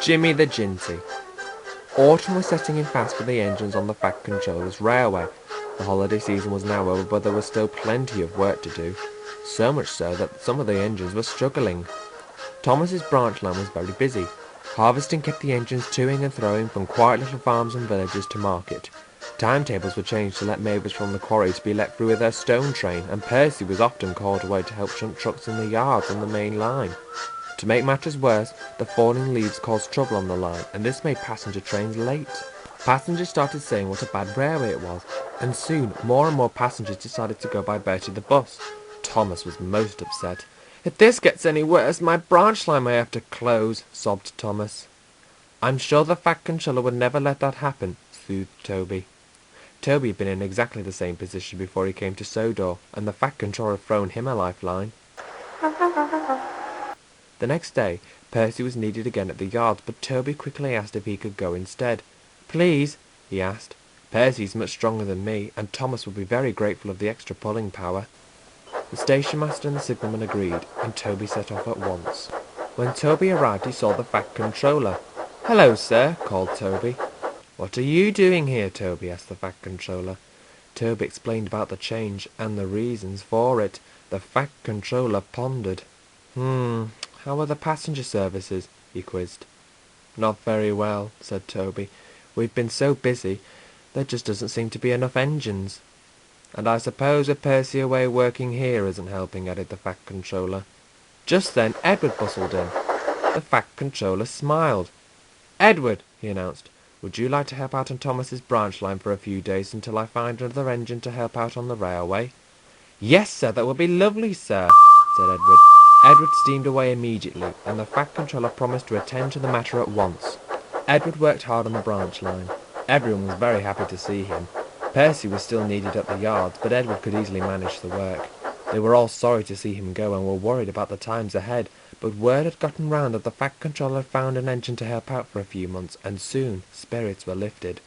Jimmy the Ginty. Autumn was setting in fast for the engines on the Fat Controller's railway. The holiday season was now over, but there was still plenty of work to do, so much so that some of the engines were struggling. Thomas's branch line was very busy. Harvesting kept the engines toing and throwing from quiet little farms and villages to market. Timetables were changed to let neighbours from the quarry to be let through with their stone train, and Percy was often called away to help shunt trucks in the yards on the main line. To make matters worse, the falling leaves caused trouble on the line, and this made passenger trains late. Passengers started saying what a bad railway it was, and soon more and more passengers decided to go by Bertie the bus. Thomas was most upset. "If this gets any worse, my branch line may have to close," sobbed Thomas. "I'm sure the Fat Controller would never let that happen," soothed Toby. Toby had been in exactly the same position before he came to Sodor, and the Fat Controller had thrown him a lifeline. The next day, Percy was needed again at the yards, but Toby quickly asked if he could go instead. "Please," he asked. "Percy's much stronger than me, and Thomas would be very grateful of the extra pulling power." The station master and the signalman agreed, and Toby set off at once. When Toby arrived, he saw the Fat Controller. "Hello, sir," called Toby. "What are you doing here, Toby?" asked the Fat Controller. Toby explained about the change, and the reasons for it. The Fat Controller pondered. How are the passenger services?" he quizzed. "Not very well," said Toby. "We've been so busy, there just doesn't seem to be enough engines." "And I suppose with Percy away working here isn't helping," added the Fat Controller. Just then Edward bustled in. The Fat Controller smiled. "Edward," he announced, "would you like to help out on Thomas's branch line for a few days until I find another engine to help out on the railway?" "Yes, sir, that would be lovely, sir," said Edward. Edward steamed away immediately, and the Fat Controller promised to attend to the matter at once. Edward worked hard on the branch line. Everyone was very happy to see him. Percy was still needed at the yards, but Edward could easily manage the work. They were all sorry to see him go and were worried about the times ahead, but word had gotten round that the Fat Controller had found an engine to help out for a few months, and soon spirits were lifted.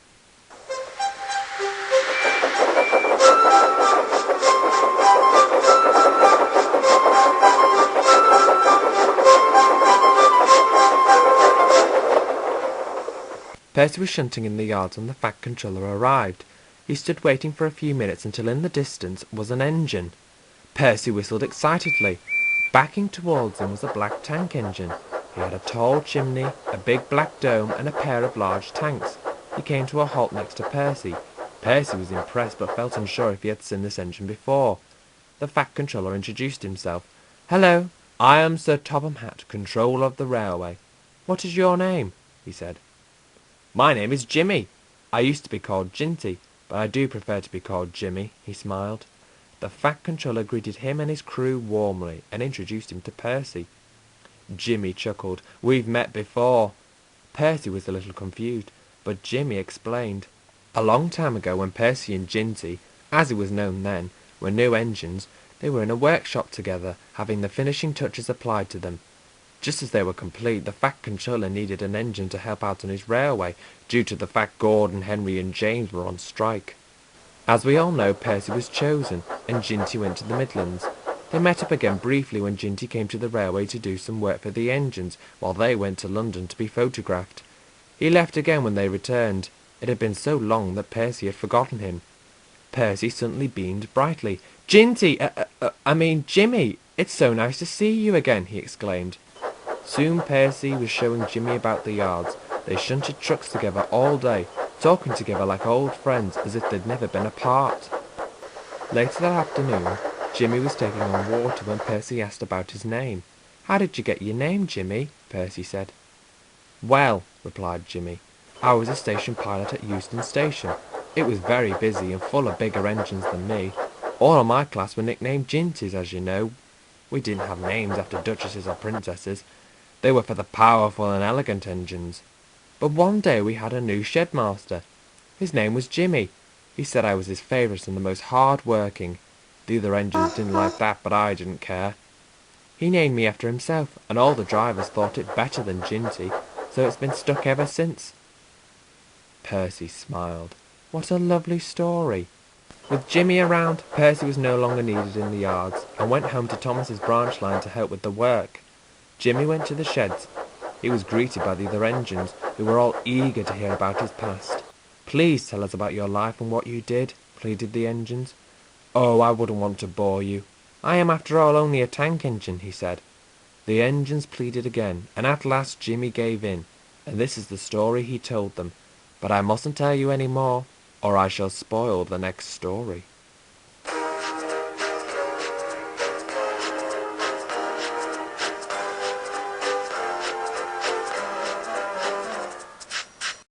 Percy was shunting in the yards when the Fat Controller arrived. He stood waiting for a few minutes until in the distance was an engine. Percy whistled excitedly. Backing towards him was a black tank engine. He had a tall chimney, a big black dome, and a pair of large tanks. He came to a halt next to Percy. Percy was impressed, but felt unsure if he had seen this engine before. The Fat Controller introduced himself. "Hello, I am Sir Topham Hatt, Controller of the Railway. What is your name?" he said. "My name is Jimmy. I used to be called Ginty, but I do prefer to be called Jimmy," he smiled. The Fat Controller greeted him and his crew warmly, and introduced him to Percy. Jimmy chuckled. "We've met before." Percy was a little confused, but Jimmy explained. A long time ago, when Percy and Ginty, as it was known then, were new engines, they were in a workshop together, having the finishing touches applied to them. Just as they were complete, the Fat Controller needed an engine to help out on his railway, due to the fact Gordon, Henry and James were on strike. As we all know, Percy was chosen, and Ginty went to the Midlands. They met up again briefly when Ginty came to the railway to do some work for the engines, while they went to London to be photographed. He left again when they returned. It had been so long that Percy had forgotten him. Percy suddenly beamed brightly. "Ginty, Jimmy, it's so nice to see you again," he exclaimed. Soon Percy was showing Jimmy about the yards. They shunted trucks together all day, talking together like old friends, as if they'd never been apart. Later that afternoon, Jimmy was taking on water when Percy asked about his name. "How did you get your name, Jimmy?" Percy said. "Well," replied Jimmy, "I was a station pilot at Euston Station. It was very busy and full of bigger engines than me. All of my class were nicknamed Ginties, as you know. We didn't have names after duchesses or princesses. They were for the powerful and elegant engines. But one day we had a new shed master. His name was Jimmy. He said I was his favourite and the most hard-working. The other engines didn't like that, but I didn't care. He named me after himself, and all the drivers thought it better than Ginty, so it's been stuck ever since." Percy smiled. What a lovely story. With Jimmy around, Percy was no longer needed in the yards, and went home to Thomas's branch line to help with the work. Jimmy went to the sheds. He was greeted by the other engines, who were all eager to hear about his past. "Please tell us about your life and what you did," pleaded the engines. "Oh, I wouldn't want to bore you. I am after all only a tank engine," he said. The engines pleaded again, and at last Jimmy gave in, and this is the story he told them. But I mustn't tell you any more, or I shall spoil the next story.